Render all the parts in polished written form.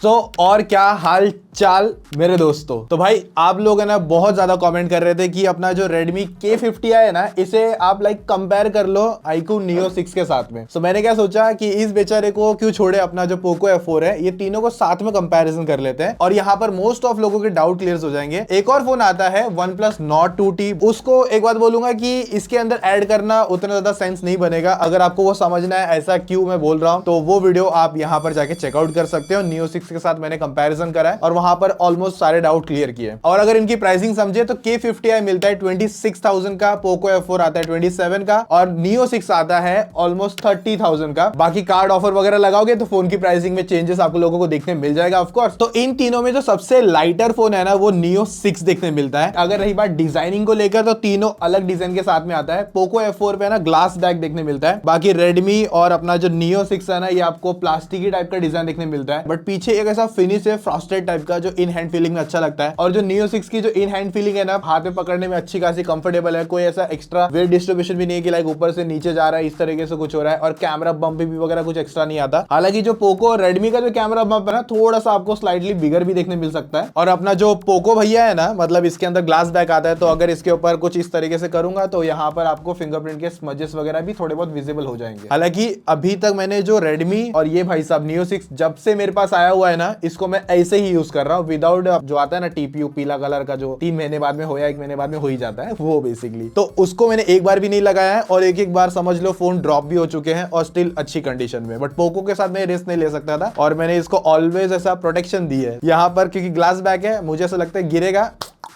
और क्या हाल चाल मेरे दोस्तों। तो भाई आप लोग है ना बहुत ज्यादा कमेंट कर रहे थे कि अपना जो Redmi K50i है ना इसे आप कंपेयर कर लो iQOO Neo 6 के साथ में। मैंने क्या सोचा कि इस बेचारे को क्यों छोड़े, अपना जो Poco F4 है ये तीनों को साथ में कंपैरिजन कर लेते हैं और यहाँ पर मोस्ट ऑफ लोगों के डाउट क्लियर हो जाएंगे। एक और फोन आता है OnePlus Nord 2T, उसको एक बात बोलूंगा कि इसके अंदर ऐड करना उतना ज्यादा सेंस नहीं बनेगा। अगर आपको वो समझना है ऐसा क्यों मैं बोल रहा हूँ तो वो वीडियो आप यहाँ पर जाके चेकआउट कर सकते हो। Neo 6 के साथ मैंने कंपैरिजन करा है और वहां पर ऑलमोस्ट सारे डाउट क्लियर किए। और अगर इनकी प्राइसिंग समझे तो K50i मिलता है 26,000 का, Poco F4 आता है 27 का और Neo 6 आता है ऑलमोस्ट 30,000 का। बाकी कार्ड ऑफर वगैरह लगाओगे तो फोन की प्राइसिंग में चेंजेस आपको लोगों को देखने मिल जाएगा ऑफ कोर्स। तो इन तीनों में जो सबसे लाइटर फोन है ना वो Neo 6 देखने मिलता है। अगर रही बात डिजाइनिंग को लेकर तो तीनों अलग डिजाइन के साथ में आता है। Poco F4 पे ना ग्लास बैक देखने मिलता है, बाकी Redmi और अपना जो Neo 6 है ना ये आपको प्लास्टिक टाइप का डिजाइन देखने मिलता है, बट पीछे एक ऐसा फिनिश है फ्रॉस्टेड टाइप का जो इन हैंड फीलिंग में अच्छा लगता है। और जो Neo 6 की जो इन हैंड फीलिंग है ना हाथ में पकड़ने में अच्छी खासी कंफर्टेबल है, कोई ऐसा एक्स्ट्रा वेट डिस्ट्रीब्यूशन भी नहीं है कि लाइक ऊपर से नीचे जा रहा है इस तरीके से कुछ हो रहा है, और कैमरा बम्प भी वगैरह कुछ एक्स्ट्रा नहीं आता। हालांकि जो Poco और Redmi का जो कैमरा बम्प है ना थोड़ा सा आपको स्लाइटली बिगर भी देखने मिल सकता है। और अपना जो Poco भैया है ना मतलब इसके अंदर ग्लास बैक आता है, तो अगर इसके ऊपर कुछ इस तरीके से करूंगा तो यहाँ पर आपको फिंगरप्रिंट के स्मजेस वगैरह भी थोड़े बहुत विजिबल हो जाएंगे। हालांकि अभी तक मैंने जो Redmi और ये भाई साहब Neo 6 जब से मेरे पास आया हुआ है ना इसको मैं ऐसे ही यूज कर रहा हूँ विदाउट जो आता है ना TPU पीला कलर का जो 3 महीने बाद में हो या 1 महीने बाद में हो ही जाता है वो बेसिकली, तो उसको मैंने एक बार भी नहीं लगाया है और एक बार समझ लो फोन ड्रॉप भी हो चुके हैं और स्टिल अच्छी कंडीशन में। बट Poco के साथ मैं रिस्क नहीं ले सकता था और मैंने इसको ऑलवेज ऐसा प्रोटेक्शन दी है यहाँ पर, क्योंकि ग्लास बैक है मुझे ऐसा लगता है गिरेगा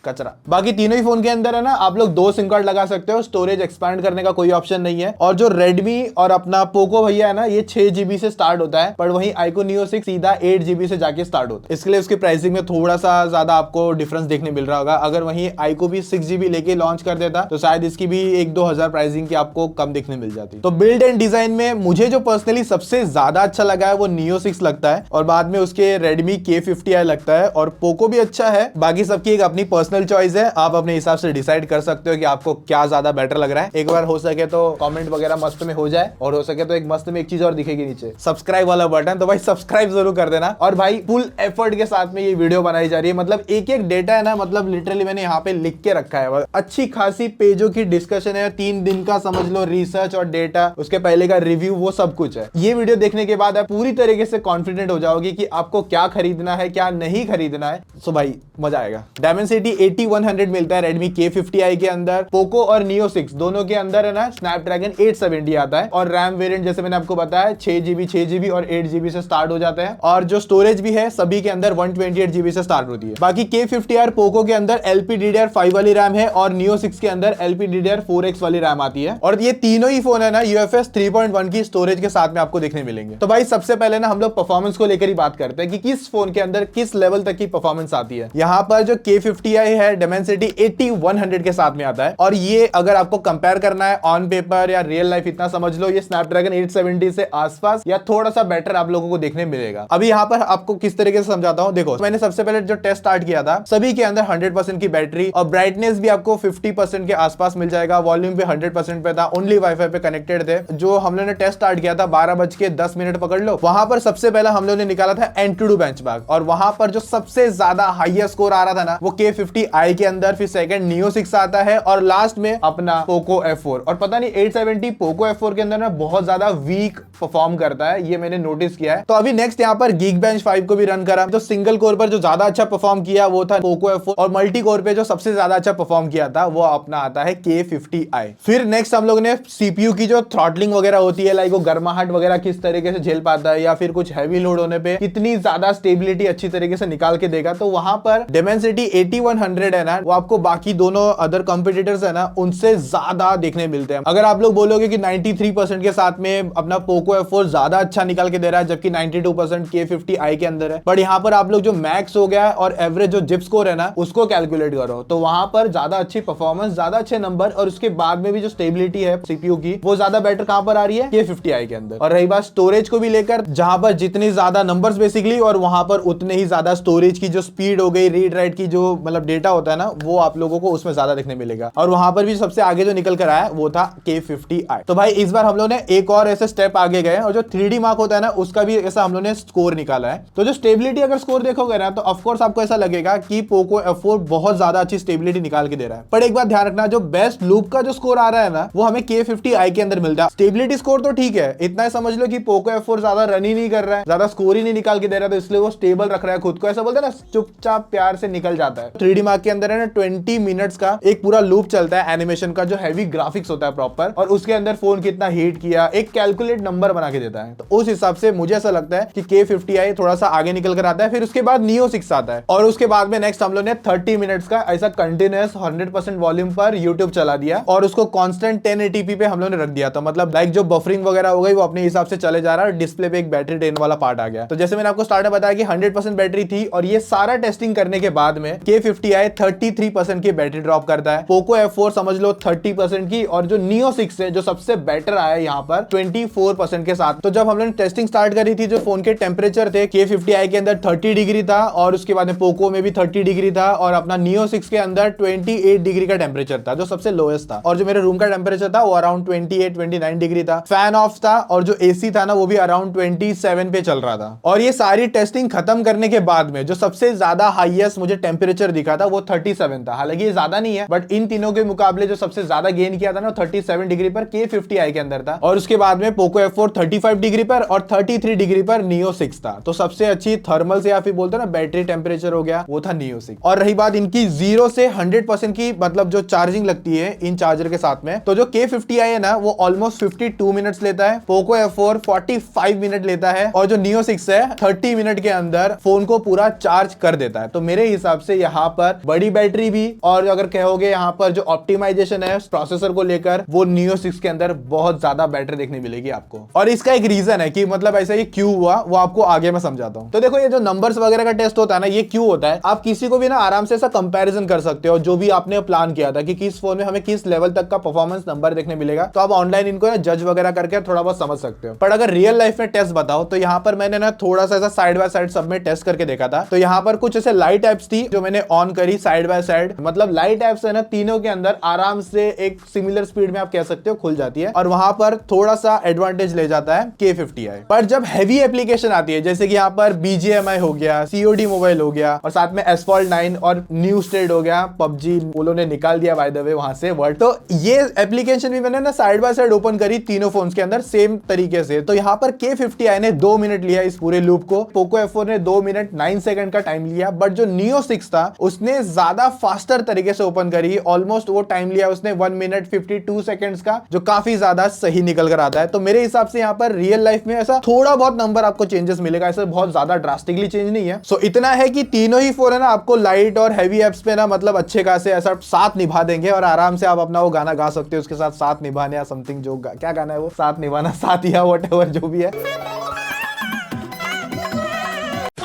कचरा। बाकी तीनों ही फोन के अंदर है ना आप लोग 2 सिम कार्ड लगा सकते हो, स्टोरेज एक्सपैंड करने का कोई ऑप्शन नहीं है। और जो Redmi और अपना Poco भैया है ना ये 6 GB से स्टार्ट होता है, पर वहीं iQOO Neo 6 सीधा 8 GB से जाके स्टार्ट होता है। इसके लिए उसकी प्राइसिंग में थोड़ा सा ज्यादा आपको डिफरेंस देखने मिल रहा होगा। अगर वहीं iQOO भी 6 GB लेके लॉन्च कर देता तो शायद इसकी भी 1-2 हजार प्राइसिंग की आपको कम देखने मिल जाती। तो बिल्ड एंड डिजाइन में मुझे जो पर्सनली सबसे ज्यादा अच्छा लगा है वो Neo 6 लगता है और बाद में उसके Redmi K50i लगता है और Poco भी अच्छा है। बाकी सबकी एक अपनी पर्सनल चॉइस है, आप अपने हिसाब से डिसाइड कर सकते हो कि आपको क्या ज्यादा बेटर लग रहा है। एक बार हो सके तो कमेंट वगैरह मस्त में हो जाए और हो सके तो एक मस्त में एक चीज और दिखेगी नीचे सब्सक्राइब वाला बटन, तो भाई सब्सक्राइब जरूर कर देना। और भाई फुल एफर्ट के साथ में ये वीडियो बनाई जा रही है, मतलब एक एक डेटा है ना मतलब लिटरली मैंने यहाँ पे लिख के रखा है। अच्छी खासी पेजों की डिस्कशन है, 3 दिन का समझ लो रिसर्च और डेटा, उसके पहले का रिव्यू, वो सब कुछ है। ये वीडियो देखने के बाद आप पूरी तरीके से कॉन्फिडेंट हो जाओगे कि आपको क्या खरीदना है क्या नहीं खरीदना है। सो भाई मजा आएगा। Dimensity 8100 मिलता है Redmi K50i के अंदर। Poco और Neo 6 दोनों के अंदर है ना Snapdragon 870 आता है और रैम वेरिएंट जैसे मैंने आपको बताया 6GB और 8GB से स्टार्ट हो जाते हैं। और जो स्टोरेज भी है सभी के अंदर 128GB से स्टार्ट होती है। बाकी K50i और Poco के अंदर LPDDR5 वाली रैम है और Neo 6 के अंदर LPDDR4X वाली रैम आती है। और ये तीनों ही फोन है ना UFS 3.1 की स्टोरेज के साथ में आपको देखने मिलेंगे। तो भाई सबसे पहले ना हम लोग परफॉर्मेंस को लेकर ही बात करते हैं कि किस फोन के अंदर किस लेवल तक की परफॉर्मेंस आती है। यहाँ पर जो K50i है Dimensity 8100 के साथ में आता है और ये अगर आपको कंपेयर करना है ऑन पेपर या रियल लाइफ इतना समझ लो ये Snapdragon 870 से आसपास या थोड़ा सा बेटर आप लोगों को देखने मिलेगा। अभी यहाँ पर आपको किस तरीके से समझाता हूँ। देखो मैंने सबसे पहले जो टेस्ट स्टार्ट किया था सभी के अंदर 100% की बैटरी और ब्राइटनेस भी आपको 50% के आसपास मिल जाएगा। वॉल्यूम भी 100% पे था, ओनली वाईफाई पे कनेक्टेड थे। जो हम लोगों ने टेस्ट स्टार्ट किया था 12:10 पकड़ लो, वहां पर सबसे पहला हम लोगों ने निकाला था Antutu बेंचमार्क और वहां पर जो सबसे ज्यादा हाईएस्ट स्कोर आ रहा था ना वो K50i के अंदर, फिर सेकंड Neo 6 आता है और लास्ट में अपना Poco F4। और पता नहीं 870 Poco F4 के अंदर ना बहुत ज्यादा वीक परफॉर्म करता है, ये मैंने नोटिस किया है। तो अभी नेक्स्ट यहाँ पर Geekbench 5 को भी रन करा। जो सिंगल कोर पर जो ज्यादा अच्छा परफॉर्म किया वो था Poco F4 और मल्टी कोर पे जो सबसे ज्यादा अच्छा परफॉर्म किया था वो अपना आता है K50i। फिर नेक्स्ट हम लोग ने CPU की जो थ्रॉटलिंग वगैरह होती है लाइक वो गर्माहट वगैरह किस तरीके से झेल पाता है या फिर कुछ हैवी लोड होने पे कितनी ज्यादा स्टेबिलिटी अच्छी तरीके से निकाल के देगा, तो वहां पर Dimensity 8100 है ना वो आपको बाकी दोनों अदर कंपटीटर्स है ना उनसे ज्यादा देखने मिलते हैं। अगर आप लोग बोलोगे कि 93% के साथ में अपना Poco F4 ज्यादा अच्छा निकाल के दे रहा है जबकि 92% K50i के अंदर है, बट यहाँ पर आप लोग जो मैक्स हो गया और एवरेज जो जिप स्कोर है ना उसको कैलकुलेट करो तो वहां पर ज्यादा अच्छी परफॉर्मेंस, ज्यादा अच्छे नंबर और उसके बाद में भी जो स्टेबिलिटी है CPU की वो ज्यादा बेटर कहां पर आ रही है K50i के अंदर। और रही बात स्टोरेज को भी लेकर, जहां पर जितनी ज्यादा नंबर्स बेसिकली और वहां पर उतने ही ज्यादा स्टोरेज की जो स्पीड हो गई, रीड राइट की जो मतलब डेटा होता है ना वो आप लोगों को उसमें ज्यादा देखने मिलेगा। और वहां पर भी सबसे आगे जो निकल कर आया वो था K50i। तो भाई इस बार हम लोग ने एक और ऐसे स्टेप आगे गए और जो 3D मार्क होता है ना उसका भी ऐसा हम लोग ने स्कोर निकाला है। तो जो स्टेबिलिटी अगर स्कोर देखोगे ना तो ऑफकोर्स आपको ऐसा लगेगा कि पोको F4 बहुत ज्यादा अच्छी स्टेबिलिटी निकाल के दे रहा है। पर एक बात ध्यान रखना, जो बेस्ट लूप का जो स्कोर आ रहा है ना वो हमें K50i के अंदर मिलता है। स्टेबिलिटी स्कोर तो ठीक है, इतना समझ लो कि पोको F4 ज्यादा रन ही नहीं कर रहा है, ज्यादा स्कोर ही नहीं निकाल के दे रहा है, तो इसलिए वो स्टेबल रख रहा है खुद को, ऐसा बोलते हैं ना चुपचाप प्यार से निकल जाता है। 3D मार्क के अंदर है ना 20 मिनट्स का एक पूरा लूप चलता है एनिमेशन का, जो हैवी ग्राफिक्स होता है प्रॉपर, और उसके अंदर फोन कितना हीट किया एक कैलकुलेट नंबर बना के देता है। तो उस हिसाब से मुझे ऐसा लगता है कि K50i थोड़ा सा आगे निकल कर आता है। फिर उसके बाद Neo 6 आता है और उसके बाद में नेक्स्ट हम लोग ने 30 मिनट्स का ऐसा कंटिन्यूअस 100% वॉल्यूम पर YouTube चला दिया और उसको कांस्टेंट 1080p पे हम लोग ने रख दिया था। मतलब लाइक जो बफरिंग वगैरह हो गई वो अपने हिसाब से चले जा रहा है और डिस्प्ले पे एक बैटरी ड्रेन वाला पार्ट आ गया। तो जैसे मैंने आपको स्टार्ट में बताया कि 100% बैटरी थी और ये सारा टेस्टिंग करने के बाद में K50i 33% की बैटरी ड्रॉप करता है। पोको F4 समझ लो 30% की, और जो Neo 6 है जो सबसे बेटर आया यहाँ पर 24% के साथ। तो जब हम लोग टेस्टिंग स्टार्ट करी थी जो फोन के टेम्परेचर थे K50i के अंदर 30 डिग्री था और उसके बाद में पोको में भी 30 डिग्री था और अपना Neo 6 के अंदर 28 डिग्री का टेम्परेचर था जो सबसे लोएस्ट था। और जो मेरे रूम का टेम्परेचर था वो अराउंड 28-29 डिग्री था। फैन ऑफ था और जो एसी था ना वो भी अराउंड 27 पे चल रहा था। और ये सारी टेस्टिंग खत्म करने के बाद में जो सबसे ज्यादा हाईएस्ट मुझे टेम्परेचर दिखा था वो 37 था। हालांकि ये ज्यादा नहीं है बट इन तीनों के मुकाबले जो सबसे ज्यादा गेन किया था ना 37 डिग्री पर K50i के अंदर था। और उसके बाद में पोको F4 35 डिग्री पर और 33 डिग्री पर Neo 6 था। तो सबसे अच्छी थर्मल से या फिर बोलते ना बैटरी टेम्परेचर हो गया वो था Neo 6। और रही बात इनकी 0 से 100% की मतलब जो चार्जिंग लगती है इन चार्जर के साथ में, तो जो K50i है ना वो ऑलमोस्ट 52 मिनट्स लेता है, पोको F4 45 मिनट लेता है और जो Neo 6 है 30 मिनट के अंदर फोन को पूरा चार्ज कर देता है। तो मेरे हिसाब से यहाँ पर बड़ी बैटरी भी, और अगर कहोगे यहाँ पर जो ऑप्टिमाइजेशन है प्रोसेसर को लेकर वो Neo 6 के अंदर बहुत ज्यादा बैटरी देखने मिलेगी आपको। और इसका एक रीजन है कि मतलब ऐसा ये क्यों हुआ वो आपको आगे मैं समझाता हूँ। तो देखो ये जो नंबर्स वगैरह का टेस्ट होता है ना ये क्यों होता है, आप किसी को भी ना आराम से ऐसा कंपैरिजन कर सकते हो जो भी आपने प्लान किया था कि किस फोन में हमें किस लेवल तक का परफॉर्मेंस नंबर देखने मिलेगा। तो आप ऑनलाइन इनको ना जज वगैरह करके थोड़ा बहुत समझ सकते हो। पर अगर रियल लाइफ में टेस्ट बताओ तो यहाँ पर मैंने ना थोड़ा सा ऐसा साइड बाय साइड सब में टेस्ट करके देखा था। तो यहाँ पर कुछ ऐसे लाइट एप्स थी जो मैंने ऑन करी साइड बाय साइड, मतलब लाइट एप्स है ना तीनों के अंदर आराम से एक सिमिलर स्पीड में आप कह सकते हो खुल जाती है और वहां पर थोड़ा सा एडवांटेज ले जाता है K50i। पर जब हैवी एप्लीकेशन आती है जैसे कि यहाँ पर BGMI हो गया, COD मोबाइल हो गया और साथ में Asphalt 9 और न्यू स्टेट हो गया, PUBG वो लोगों ने निकाल दिया बाय द वे वहां से वर्ड। तो ये एप्लीकेशन भी मैंने ना साइड बाय साइड ओपन करी तीनों फोन्स के अंदर सेम तरीके से। तो यहाँ पर K50i ने 2 मिनट लिया इस पूरे लूप को, पोको F4 ने 2 मिनट 9 सेकंड का टाइम लिया, बट जो Neo 6 था उसने ज्यादा फास्टर तरीके से ओपन करी, ऑलमोस्ट वो टाइम लिया उसने 1 मिनट 52 सेकंड्स का, जो काफी ज्यादा सही निकल कर आता है। तो मेरे हिसाब से यहाँ पर रियल लाइफ में ऐसा थोड़ा बहुत नंबर आपको चेंजेस मिलेगा, ऐसा बहुत ज्यादा ड्रास्टिकली चेंज नहीं है। सो इतना है कि तीनों ही फोन है ना आपको लाइट और हैवी एप्स पे ना मतलब अच्छे खासे ऐसा साथ निभा देंगे और आराम से आप अपना वो गाना गा सकते हो उसके साथ निभाने या समथिंग, जो क्या गाना है वो साथ निभाना साथ या व्हाटएवर जो भी है।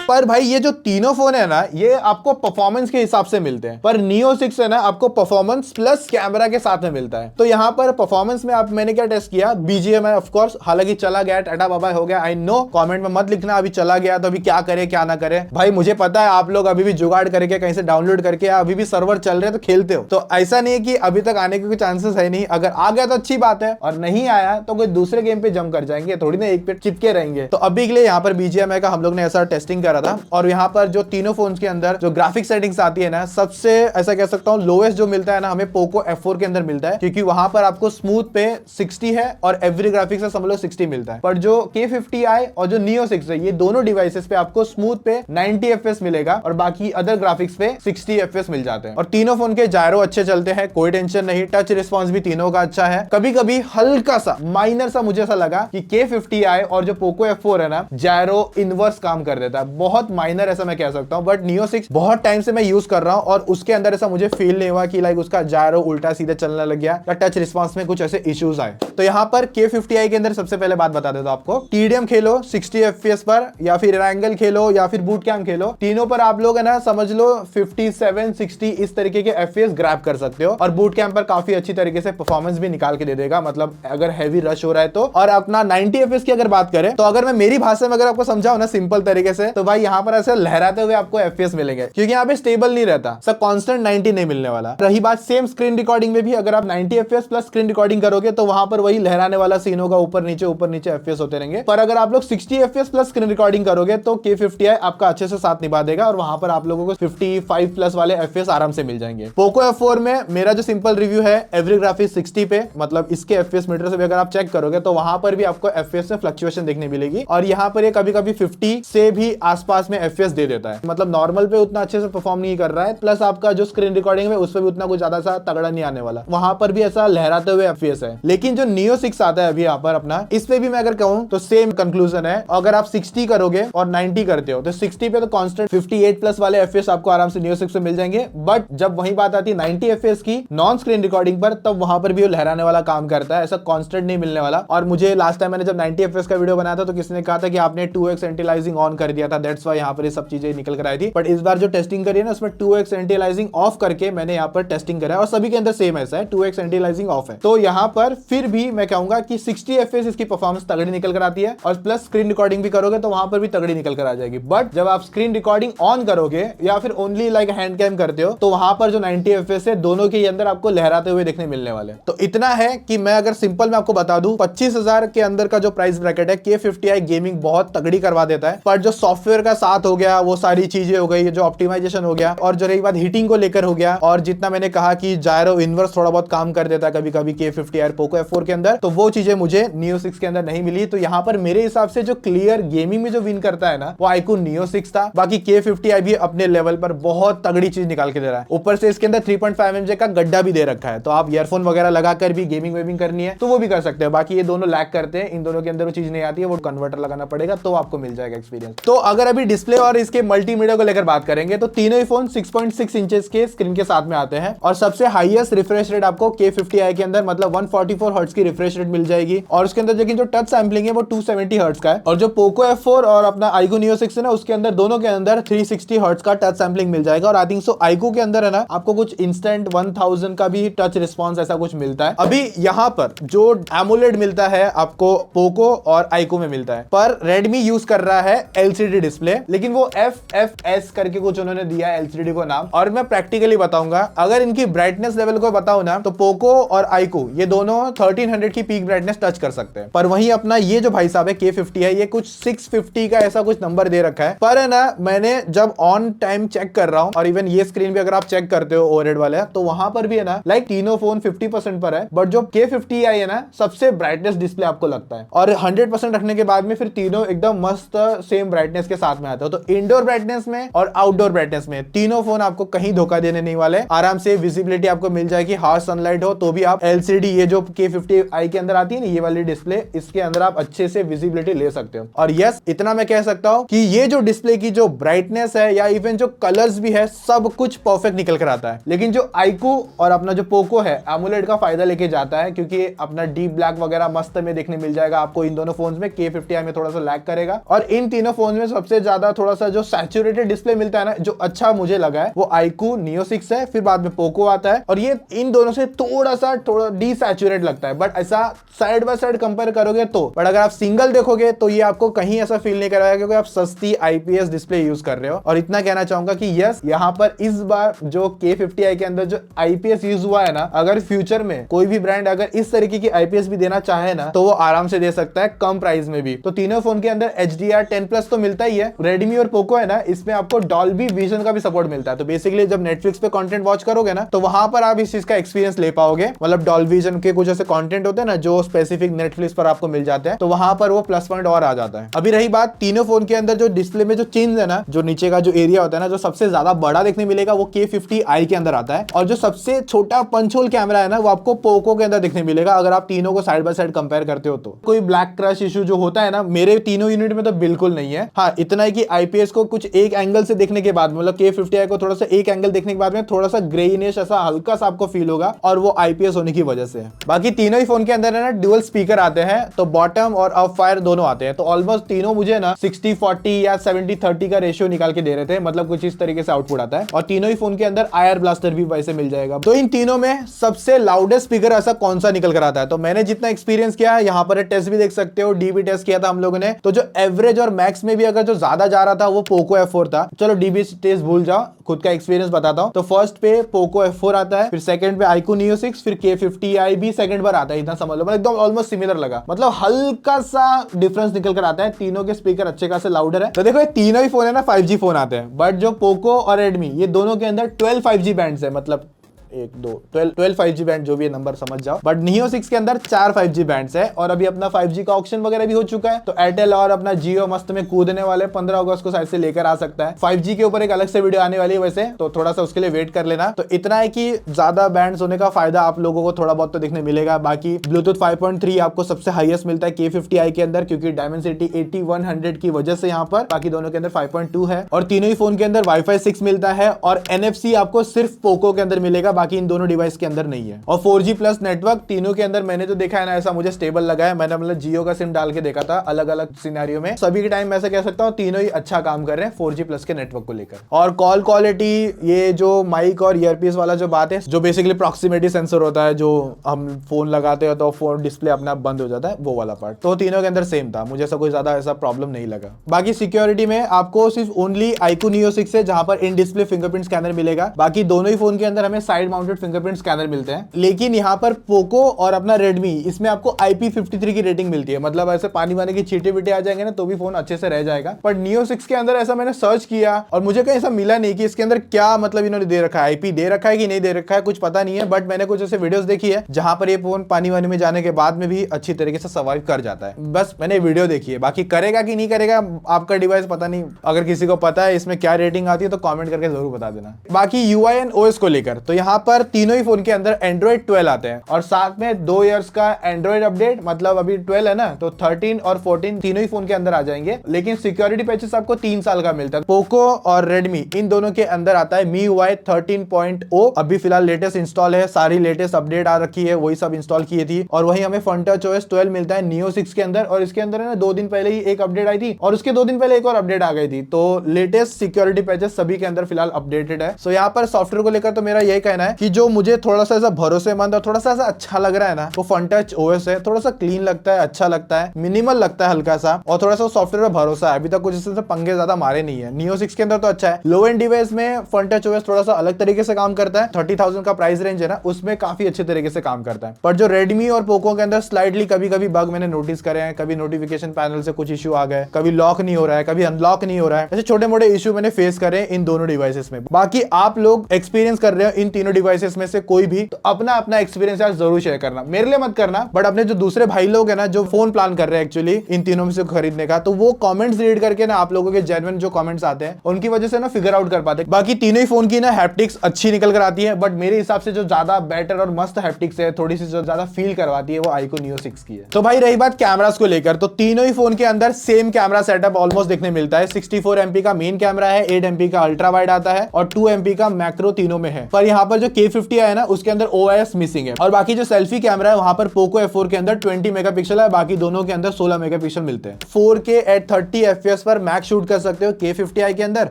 पर भाई ये जो तीनों फोन है ना ये आपको परफॉर्मेंस के हिसाब से मिलते हैं, पर Neo 6 है ना आपको परफॉर्मेंस प्लस कैमरा के साथ में मिलता है। तो यहाँ पर परफॉर्मेंस में आप मैंने क्या टेस्ट किया, BGMI ऑफ कोर्स, हालांकि चला गया टाटा बाबा हो गया, आई नो, कमेंट में मत लिखना अभी चला गया तो अभी क्या करे क्या ना करे। भाई मुझे पता है आप लोग अभी भी जुगाड़ करके कहीं से डाउनलोड करके अभी भी सर्वर चल रहे हैं तो खेलते हो, तो ऐसा नहीं है कि अभी तक आने के कोई चांसेस है नहीं। अगर आ गया तो अच्छी बात है और नहीं आया तो कोई दूसरे गेम पे जंप कर जाएंगे, थोड़ी ना एक पे चिपके रहेंगे। तो अभी के लिए यहाँ पर BGMI का हम लोग ने ऐसा टेस्टिंग करा था और यहाँ पर जो तीनों फोन्स के अंदर जो ग्राफिक सेटिंग्स आती है ना सबसे ऐसा कह सकता हूं लोएस्ट जो मिलता है ना हमें पोको F4 के अंदर मिलता है, क्योंकि वहां पर आपको स्मूथ पे 60 है और एवरी ग्राफिक्स से समझ लो 60 मिलता है। पर जो K50i और जो Neo 6 है ये दोनों डिवाइसेस पे आपको स्मूथ पे 90 FPS मिलेगा और बाकी अदर ग्राफिक्स पे 60 FPS मिल जाते हैं। और तीनों फोन के जायरो अच्छे चलते हैं, कोई टेंशन नहीं, टच रिस्पॉन्स भी तीनों का अच्छा है। कभी कभी हल्का सा माइनर सा मुझे ऐसा लगा कि K50i और जो पोको F4 है ना जायरो इनवर्स काम कर देता है, बहुत माइनर ऐसा मैं कह सकता हूं। बट Neo 6 बहुत टाइम से मैं यूज कर रहा हूं और उसके अंदर ऐसा मुझे फील नहीं हुआ कि लाइक उसका जायरो उल्टा सीधा चलने लग गया या टच रिस्पांस में कुछ ऐसे इश्यूज आए। तो यहाँ पर K50i के अंदर सबसे पहले बात बता देता हूं आपको, TDM खेलो 60 FPS पर या फिर रैंगल खेलो या फिर बूट कैम्प खेलो, तीनों पर आप लोग है ना समझ लो 57 60 इस तरीके के FPS ग्रैब कर सकते हो और बूट कैम्प पर काफी अच्छी तरीके से परफॉर्मेंस भी निकाल के दे देगा, मतलब अगर हैवी रश हो रहा है तो। और अपना 90 FPS की अगर बात करें तो अगर मैं मेरी भाषा में अगर आपको समझाऊं ना सिंपल तरीके से, तो भाई यहाँ पर ऐसे लहराते हुए आपको FPS मिलेंगे, क्योंकि यहाँ पे स्टेबल नहीं रहता, सब कांस्टेंट 90 नहीं मिलने वाला। रही बात सेम स्क्रीन रिकॉर्डिंग में भी, अगर आप 90 FPS प्लस स्क्रीन रिकॉर्डिंग करोगे तो वहां पर वही लहराने वाला सीन होगा, ऊपर नीचे FPS होते रहेंगे। पर अगर आप लोग 60 FPS प्लस स्क्रीन रिकॉर्डिंग करोगे तो K50i आपका अच्छे से साथ निभा देगा, और वहां पर आप लोगों को 55 प्लस वाले FPS आराम से मिल जाएंगे। पोको F4 में मेरा जो सिंपल रिव्यू है, एवरी ग्राफिक्स 60 पे, मतलब इसके FPS मीटर से भी अगर आप चेक करोगे तो वहां पर भी आपको FPS में फ्लक्चुएशन देखने मिलेगी, और यहाँ पर ये कभी कभी 50 से भी आसपास में FPS दे देता है, मतलब नॉर्मल पे उतना अच्छे से परफॉर्म नहीं कर रहा है, प्लस आपका जो स्क्रीन रिकॉर्डिंग है उस पर भी उतना कुछ ज्यादा सा तगड़ा नहीं आने वाला, वहां पर भी ऐसा लहराते हुए FPS है। लेकिन जो Neo 6 आता है अभी यहाँ पर अपना, इस पे भी मैं अगर कहूँ तो सेम कंक्लूजन है। अगर आप 60 करोगे और 90 करते हो तो 60 पे तो कांस्टेंट 58 प्लस वाले FPS आपको आराम से Neo 6 पे मिल जाएंगे, बट जब वही बात आती है 90 FPS की नॉन स्क्रीन रिकॉर्डिंग पर, तब वहां पर भी वो लहराने वाला काम करता है, ऐसा कांस्टेंट नहीं मिलने वाला। और मुझे लास्ट टाइम मैंने जब 90 FPS का वीडियो बनाया था तो किसी ने कहा था कि आपने 2x एंटीलाइजिंग ऑन कर दिया था, दैट्स व्हाई यहाँ पर ये सब चीजें निकल कर आई थी। बट इस बार जो टेस्टिंग करी है ना, उसमें 2x एंटीलाइजिंग ऑफ करके मैंने यहाँ पर टेस्टिंग करा है, और सभी के अंदर सेम ऐसा है, 2x एंटीलाइजिंग ऑफ है। तो यहाँ पर फिर भी मैं कहूंगा कि 60 FPS इसकी परफॉर्मेंस तगड़ी निकल कर आती है, और प्लस स्क्रीन रिकॉर्डिंग भी करोगे तो वहां पर भी तगड़ी निकल कर आ जाएगी। बट जब आप स्क्रीन रिकॉर्डिंग ऑन करोगे या फिर ओनली लाइक हैंड कैम करते हो, तो वहां पर जो 90 FPS है, दोनों के अंदर आपको लहराते हुए देखने मिलने वाले। तो इतना है कि मैं अगर सिंपल में आपको बता दूं, 25,000 के अंदर का जो प्राइस ब्रैकेट है, K50i गेमिंग बहुत तगड़ी करवा देता है। पर जो सॉफ्टवेयर का साथ हो गया, वो सारी चीजें हो गई, जो ऑप्टिमाइजेशन हो गया, और जो रही बात हीटिंग को लेकर हो गया, और जितना मैंने कहा कि जायरो इनवर्स थोड़ा बहुत काम कर देता है कभी कभी K50i और पोको F4 के अंदर, तो वो चीजें मुझे Neo 6 के अंदर नहीं मिली। तो यहाँ पर मेरे हिसाब से जो क्लियर गेमिंग में जो विन करता है ना, वो iQOO Neo 6 था। बाकी K50i भी अपने लेवल पर बहुत तगड़ी चीज निकाल के दे रहा है, ऊपर से इसके अंदर 3.5 mm का गड्ढा भी दे रखा है, तो आप ईयरफोन वगैरह लगाकर भी गेमिंग वेमिंग करनी है तो वो भी कर सकते हैं। बाकी ये दोनों लैग करते हैं, इन दोनों के अंदर वो चीज नहीं आती है, वो कन्वर्टर लगाना पड़ेगा तो आपको मिल जाएगा एक्सपीरियंस। तो अगर अभी डिस्प्ले और इसके मल्टीमीडिया को लेकर बात करेंगे तो तीनों ही फोन 6.6 इंचेस के स्क्रीन के साथ में आते हैं, और सबसे हाईएस्ट रिफ्रेश रेट आपको K50i के अंदर मतलब 144 हर्ट्ज की रिफ्रेश रेट मिल जाएगी, और उसके अंदर लेकिन जो टच सैम्पलिंग है वो 270 हर्ट्ज का है। और जो पोको F4 और अपना iQOO Neo 6 है ना, उसके अंदर दोनों के अंदर 360 हर्ट्ज का टच सैम्पलिंग मिल जाएगा, और आई थिंक सो iQOO के अंदर है ना, आपको कुछ इंस्टेंट 1000 का भी टच रिस्पॉन्स ऐसा कुछ मिलता है। अभी यहाँ पर जो एमोलेड मिलता है आपको पोको और iQOO में मिलता है, पर Redmi यूज कर रहा है LCD डिस्प्ले, लेकिन वो FFS करके कुछ उन्होंने दिया है LCD को नाम। और मैं प्रैक्टिकली बताऊंगा, अगर इनकी ब्राइटनेस लेवल को बताऊं ना, तो पोको और iQOO ये दोनों 1300 की पीक ब्राइटनेस टच कर सकते हैं, पर वहीं अपना ये जो भाई साहब है K50 है, ये कुछ 650 का ऐसा कुछ नंबर दे रखा है। पर है ना, मैंने जब ऑन टाइम चेक कर रहा हूं, और इवन ये स्क्रीन भी अगर आप चेक करते हो ओवरहेड वाले, तो वहां पर भी है ना, लाइक तीनों फोन 50% पर है, बट जो K50i है ना, सबसे ब्राइटनेस डिस्प्ले आपको लगता है, और 100% रखने के बाद में फिर तीनों एकदम मस्त सेम ब्राइटनेस के साथ में आते हो। तो इंडोर ब्राइटनेस में और आउटडोर ब्राइटनेस में तीनों फोन आपको कहीं धोखा देने नहीं वाले, आराम से विजिबिलिटी आपको मिल जाएगी। हार्श सनलाइट हो तो भी आप LCD ये जो K50i के अंदर आती है ना, ये वाली डिस्प्ले, इसके अंदर आप अच्छे से विजिबिलिटी ले सकते हो। और यस, इतना मैं कह सकता हूं कि ये जो डिस्प्ले की जो ब्राइटनेस है या इवन जो कलर्स भी है, सब कुछ परफेक्ट निकल कर आता है। लेकिन जो iQOO और अपना जो पोको है, एमोलेड का फायदा लेके जाता है, क्योंकि अपना डीप ब्लैक वगैरह मस्त में देखने मिल जाएगा आपको इन दोनों फोन्स में। K50i में थोड़ा सा लैग करेगा, और इन तीनों फोन्स में सबसे ज्यादा थोड़ा सा जो सैचुरेटेड डिस्प्ले मिलता है ना, जो अच्छा मुझे लगा है, वो iQOO Neo 6 है, फिर बाद में पोको आता है, और ये इन दोनों से थोड़ा डिसैचुरेट लगता है। बट ऐसा साइड बाय साइड कंपेयर करोगे तो, बट अगर आप सिंगल देखोगे तो ये आपको कहीं ऐसा फील नहीं कराएगा, क्योंकि आप सस्ती IPS डिस्प्ले यूज कर रहे हो। और इतना कहना चाहूंगा कि यस, यहाँ पर इस बार जो K50i के अंदर जो IPS यूज हुआ है ना, अगर फ्यूचर में कोई भी ब्रांड अगर इस तरीके की IPS भी देना चाहे ना, तो वो आराम से दे सकता है कम प्राइस में भी। तो तीनों फोन के अंदर HDR10+ तो मिलता ही है। Redmi और पोको है ना, इसमें आपको डॉल्बी विजन का भी सपोर्ट मिलता है। तो बेसिकली जब नेटफ्लिक्स पे कंटेंट वॉच करोगे ना, तो वहां पर आप इस चीज का एक्सपीरियंस ले पाओगे। मतलब डॉल्बी विजन के कुछ ऐसे कंटेंट होते हैं ना, जो स्पेसिफिक नेटफ्लिक्स पर आपको मिल जाते हैं, तो वहां पर वो प्लस पॉइंट और आ जाता है। अभी रही बात तीनों फोन के अंदर जो डिस्प्ले में जो चेंज है ना, जो नीचे का जो एरिया होता है ना, जो सबसे ज्यादा बड़ा देखने मिलेगा वो K50i के अंदर आता है, और जो सबसे छोटा पंच होल कैमरा है ना, वो आपको पोको के अंदर देखने मिलेगा, अगर आप तीनों को साइड बाय साइड कंपेयर करते हो तो। कोई ब्लैक क्रश इशू जो होता है ना, मेरे तीनों यूनिट में तो बिल्कुल नहीं है। हाँ, इतना है कि IPS को कुछ एक एंगल से देखने के बाद, मतलब K50i को थोड़ा सा एक एंगल देखने के बाद में थोड़ा सा ग्रेइश ऐसा हल्का सा आपको फील होगा, और वो IPS होने की वजह से। बाकी तीनों ही फोन के अंदर है ना, ड्यूअल स्पीकर आते हैं, तो बॉटम और अप फायर दोनों आते हैं। तो ऑलमोस्ट तीनों मुझे ना 60-40 या 70-30 का रेशियो निकाल के दे रहे थे, मतलब कुछ इस तरीके से आउटपुट आता है। और तीनों ही फोन के अंदर IR ब्लास्टर भी वैसे मिल जाएगा। तो इन तीनों में सबसे लाउडेस्ट स्पीकर ऐसा कौन सा निकल कर आता है, तो मैंने जितना एक्सपीरियंस किया है, यहाँ पर टेस्ट भी देख सकते हो, डी भी टेस्ट किया था हम लोगों ने। तो जो एवरेज और मैक्स में भी अगर जो ज्यादा जा रहा था वो पोको F4 था। चलो डीबी टेस्ट भूल जाओ, खुद का एक्सपीरियंस बताता हूँ। तो फर्स्ट पे पोको F4 आता है, फिर सेकंड पे iQOO Neo 6, फिर K50i भी सेकंड पर आता है। इतना समझ लो, मतलब एकदम ऑलमोस्ट सिमिलर लगा, मतलब हल्का सा डिफरेंस निकल कर आता है। तीनों के स्पीकर अच्छे खासे लाउडर है। तो देखो ये तीनों ही फोन है ना 5G फोन आते हैं, बट जो पोको और रेडमी ये दोनों के अंदर 12 5G बैंड्स है, मतलब 1 2 12 5G बैंड, जो भी है नंबर समझ जाओ। बट Neo 6 के अंदर 4 5G बैंड्स है, और अभी अपना 5G का ऑक्शन वगैरह भी हो चुका है। तो एयरटेल और अपना जियो मस्त में कूदने वाले 15 अगस्त को शायद से लेकर आ सकता है। 5G के ऊपर एक अलग से वीडियो आने वाली है वैसे, तो थोड़ा सा उसके लिए वेट कर लेना। तो इतना है कि ज्यादा बैंड्स होने का फायदा आप लोगों को थोड़ा बहुत तो देखने मिलेगा। बाकी ब्लूटूथ 5.3 आपको सबसे हाईएस्ट मिलता है K50i के अंदर, क्योंकि डायमेंसिटी 8100 की वजह से यहाँ पर। बाकी दोनों के अंदर 5.2 है, और तीनों ही फोन के अंदर Wi-Fi 6 मिलता है, और NFC आपको सिर्फ पोको के अंदर मिलेगा, बाकी इन दोनों डिवाइस के अंदर नहीं है। और 4G प्लस नेटवर्क तीनों के अंदर मैंने जो देखा है ना, ऐसा मुझे स्टेबल लगा है। मैंने मतलब जियो का सिम डाल के देखा था अलग अलग सिनेरियो में, सभी के टाइम मैं ऐसा कह सकता हूँ तीनों ही अच्छा काम कर रहे हैं 4G प्लस के नेटवर्क को लेकर। और कॉल क्वालिटी, ये जो माइक और ईयरपीस वाला जो बात है, जो बेसिकली प्रॉक्सिमिटी सेंसर होता है, जो हम फोन लगाते हो तो फोन डिस्प्ले अपने आप बंद हो जाता है, वो वाला पार्ट तो तीनों के अंदर सेम था। मुझे ऐसा कोई ज्यादा ऐसा प्रॉब्लम नहीं लगा। बाकी सिक्योरिटी में आपको सिर्फ ओनली iQOO Neo 6 है जहां पर इन डिस्प्ले फिंगरप्रिंट स्कैनर मिलेगा। बाकी दोनों ही फोन के अंदर हमें साइड माउंटेड फिंगरप्रिंट स्कैनर मिलते हैं। लेकिन यहाँ पर पोको और अपना रेडमी, इसमें आपको IP53 की रेटिंग मिलती है, मतलब ऐसे पानी वाने की छींटे बीटे आ जाएंगे ना तो भी फोन अच्छे से रह जाएगा। पर Neo 6 के अंदर ऐसा मैंने सर्च किया और मुझे कहीं ऐसा मिला नहीं कि इसके अंदर क्या मतलब इन्होंने दे रखा है, IP दे रखा है कि नहीं दे रखा है, कुछ पता नहीं है। बट मैंने कुछ ऐसे वीडियोस देखी है जहां पर ये फोन पानी वानी में जाने के बाद में भी अच्छी तरीके से सर्वाइव कर जाता है। बस मैंने वीडियो देखी है, बाकी करेगा कि नहीं करेगा आपका डिवाइस पता नहीं। अगर किसी को पता है इसमें क्या रेटिंग आती है तो कमेंट करके जरूर बता देना। बाकी UI एंड OS को लेकर तो यहाँ पर तीनों ही फोन के अंदर Android 12 आते हैं, और साथ में 2 इयर्स का एंड्रॉइड अपडेट, मतलब अभी 12 है ना तो 13 और 14 तीनों ही फोन के अंदर आ जाएंगे। लेकिन सिक्योरिटी पैचेस आपको 3 साल का मिलता है। पोको और रेडमी इन दोनों के अंदर आता है MIUI 13.0, अभी फिलहाल लेटेस्ट इंस्टॉल है, सारी लेटेस्ट अपडेट आ रखी है, वही सब इंस्टॉल की थी। और वही हमें FunTouch OS 12 मिलता है Neo 6 के अंदर, और इसके अंदर है ना 2 दिन पहले ही एक अपडेट आई थी, और उसके 2 दिन पहले एक और अपडेट आ गई थी। तो लेटेस्ट सिक्योरिटी पैचेस सभी के अंदर फिलहाल अपडेटेड है। सो यहाँ पर सॉफ्टवेयर को लेकर तो मेरा यही कहना है कि जो मुझे थोड़ा सा ऐसा भरोसेमंद और थोड़ा सा ऐसा अच्छा लग रहा है ना, वो FunTouch OS है। थोड़ा सा क्लीन लगता है, अच्छा लगता है, मिनिमल लगता है हल्का सा, और थोड़ा सा सॉफ्टवेयर पर भरोसा है। अभी तक कुछ इससे पंगे ज्यादा मारे नहीं है। Neo 6 के अंदर तो अच्छा है। लो एंड डिवाइस में FunTouch OS थोड़ा सा अलग तरीके से काम करता है। 30,000 का प्राइस रेंज है ना, उसमें काफी अच्छे तरीके से काम करता है। पर जो रेडमी और पोको के अंदर स्लाइटली कभी कभी बग मैंने नोटिस करे हैं, कभी नोटिफिकेशन पैनल से कुछ इश्यू आ गए, कभी लॉक नहीं हो रहा है, कभी अनलॉक नहीं हो रहा है, ऐसे छोटे मोटे इश्यू मैंने फेस करे इन दोनों डिवाइसेस में। बाकी आप लोग एक्सपीरियंस कर रहे हो इन तीनों डिवाइसेस में से कोई भी, तो अपना अपना एक्सपीरियंस यार जरूर शेयर करना, मेरे लिए मत करना, बट अपने जो दूसरे भाई लोग हैं ना जो फोन प्लान कर रहे हैं एक्चुअली इन तीनों में से खरीदने का, तो वो कमेंट्स रीड करके ना आप लोगों के जेन्युइन जो कमेंट्स आते हैं उनकी वजह से ना फिगर आउट कर पाते हैं। बाकी तीनों ही फोन की ना हैप्टिक्स अच्छी निकल कर आती है, बट मेरे हिसाब से जो ज्यादा बेटर और मस्त हैप्टिक्स है, थोड़ी सी जो ज्यादा फील करवाती है, वो iQOO Neo 6 की है। तो भाई रही बात कैमरास को लेकर, तो तीनों ही फोन के अंदर सेम कैमरा सेटअप ऑलमोस्ट देखने मिलता है। 64 MP का मेन कैमरा है, 8 MP का अल्ट्रा वाइड आता है, और 2 MP का मैक्रो तीनों में है। पर यहाँ पर जो K50 है ना उसके अंदर OIS मिसिंग है। और बाकी जो सेल्फी कैमरा है वहां पर पोको F4 के अंदर 20 मेगापिक्सल है, बाकी दोनों के अंदर 16 मेगापिक्सल मिलते हैं। 4K at 30 FPS पर मैक्स शूट कर सकते हो K50i के अंदर,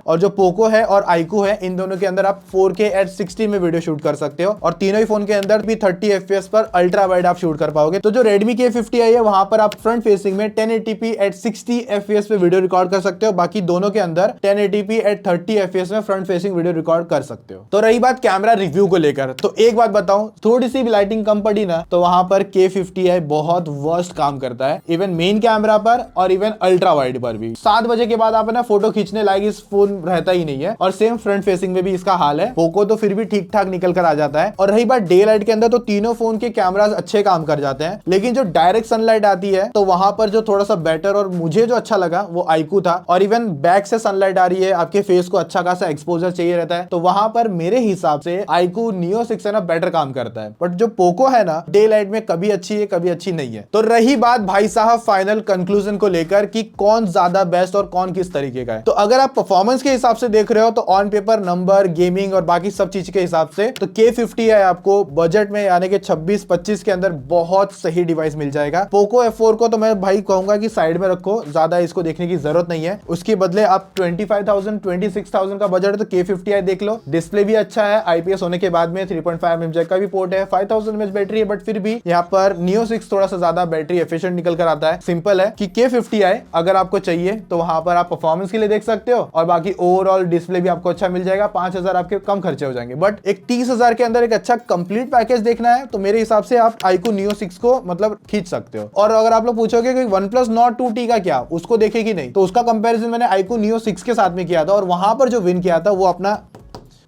और जो पोको है और iQOO है इन दोनों के अंदर आप 4K at 60 में वीडियो शूट कर सकते हो, और तीनों ही फोन के अंदर भी 30 FPS पर अल्ट्रा वाइड आप शूट कर पाओगे। तो जो Redmi K50i है वहां पर आप फ्रंट फेसिंग में 1080p at 60 FPS पे वीडियो रिकॉर्ड कर सकते हो, बाकी दोनों के अंदर 1080p at 30 FPS में फ्रंट फेसिंग वीडियो रिकॉर्ड कर सकते हो। तो रही बात कैमरा रिव्यू को लेकर, तो एक बात बताऊं, थोड़ी सी भी लाइटिंग कम पड़ी ना तो वहां पर K50i बहुत वर्स्ट काम करता है, इवन मेन कैमरा पर और इवन अल्ट्रा वाइड पर भी। 7 बजे के बाद आप ना फोटो खींचने लायक इस फोन रहता ही नहीं है, और सेम फ्रंट फेसिंग में भी इसका हाल है। पोको तो फिर भी ठीक ठाक निकल कर आ जाता है। और रही बात डे लाइट के अंदर, तो तीनों फोन के कैमरास अच्छे काम कर जाते हैं, लेकिन जो डायरेक्ट सनलाइट आती है तो वहां पर जो थोड़ा सा बेटर और मुझे जो अच्छा लगा वो iQOO था। और इवन बैक से सनलाइट आ रही है, आपके फेस को अच्छा खासा एक्सपोजर चाहिए रहता है, तो वहां पर मेरे हिसाब से iQOO Neo 6 है ना बेटर काम करता है। बट जो पोको है ना डे लाइट में कभी अच्छी है कभी अच्छी नहीं है। तो रही बात भाई साहब फाइनल कंक्लूजन को लेकर कि कौन ज्यादा बेस्ट और कौन किस तरीके का है, तो अगर आप परफॉर्मेंस के हिसाब से देख रहे हो तो ऑन पेपर, नंबर, गेमिंग और बाकी सब चीज के हिसाब से तो K50 है आपको बजट में यानी कि 26-25 के अंदर बहुत सही डिवाइस मिल जाएगा। पोको F4 को तो मैं भाई कहूंगा कि साइड में रखो, ज्यादा इसको देखने की जरूरत नहीं है। उसके बदले आप 25,000 26,000 का बजट है तो K50i देख लो, डिस्प्ले भी अच्छा है, IPS होने के बाद में 3.5 mm जैक का भी पोर्ट है, 5000 mAh बैटरी है, बट फिर भी यहाँ पर Neo 6 थोड़ा सा ज्यादा बैटरी एफिशिएंट निकल कर आता है। सिंपल है कि K50i अगर आपको चाहिए तो वहां पर आप परफॉर्मेंस के लिए देख सकते हो, और बाकी ओवरऑल डिस्प्ले भी आपको अच्छा मिल जाएगा। 5000 आपके कम खर्चे हो जाएंगे, बट एक 30,000 के अंदर एक अच्छा कंप्लीट पैकेज देखना है तो मेरे हिसाब से आप iQOO Neo 6 को मतलब खींच सकते हो। और अगर आप लोग पूछोगे कि OnePlus Nord 2T का क्या, उसको देखेगी नहीं, तो उसका कंपैरिजन मैंने iQOO Neo 6 के साथ में किया था और वहां पर जो विन किया था वो अपना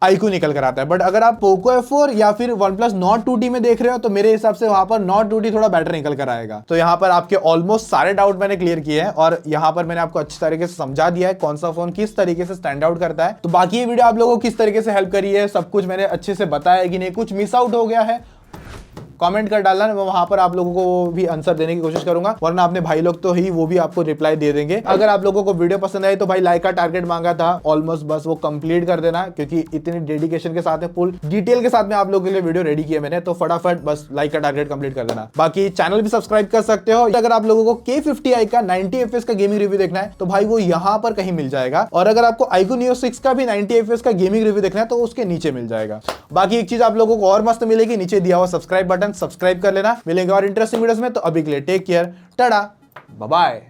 iQOO निकल कर आता है। बट अगर आप Poco F4 या फिर OnePlus Nord 2T में देख रहे हो तो मेरे हिसाब से वहां पर Nord 2T थोड़ा बेटर निकल कर आएगा। तो यहाँ पर आपके ऑलमोस्ट सारे डाउट मैंने क्लियर किए हैं और यहाँ पर मैंने आपको अच्छी तरीके से समझा दिया है कौन सा फोन किस तरीके से स्टैंड आउट करता है। तो बाकी ये वीडियो आप लोगों को किस तरीके से हेल्प करी है, सब कुछ मैंने अच्छे से बताया है कि नहीं, कुछ मिस आउट हो गया है कमेंट कर डालना, मैं वहां पर आप लोगों को भी आंसर देने की कोशिश करूंगा, वरना अपने भाई लोग तो ही वो भी आपको रिप्लाई दे देंगे। अगर आप लोगों को वीडियो पसंद आई तो भाई लाइक का टारगेट मांगा था ऑलमोस्ट, बस वो कंप्लीट कर देना, क्योंकि इतनी डेडिकेशन के साथ है, फुल डिटेल के साथ में आप लोगों के लिए वीडियो रेडी किया मैंने, तो फटाफट बस लाइक का टारगेट कंप्लीट कर देना। बाकी चैनल भी सब्सक्राइब कर सकते हो। अगर आप लोगों को K50i का 90 FPS का गेमिंग रिव्यू देखना है तो भाई वो यहाँ पर कहीं मिल जाएगा, और अगर आपको iQOO Neo 6 का भी 90 FPS का गेमिंग रिव्यू देखना है तो उसके नीचे मिल जाएगा। बाकी एक चीज आप लोगों को और मस्त मिलेगी, नीचे दिया हुआ सब्सक्राइब बटन, सब्सक्राइब कर लेना। मिलेंगे और इंटरेस्टिंग वीडियोस में, तो अभी के लिए take care, tata, bye bye.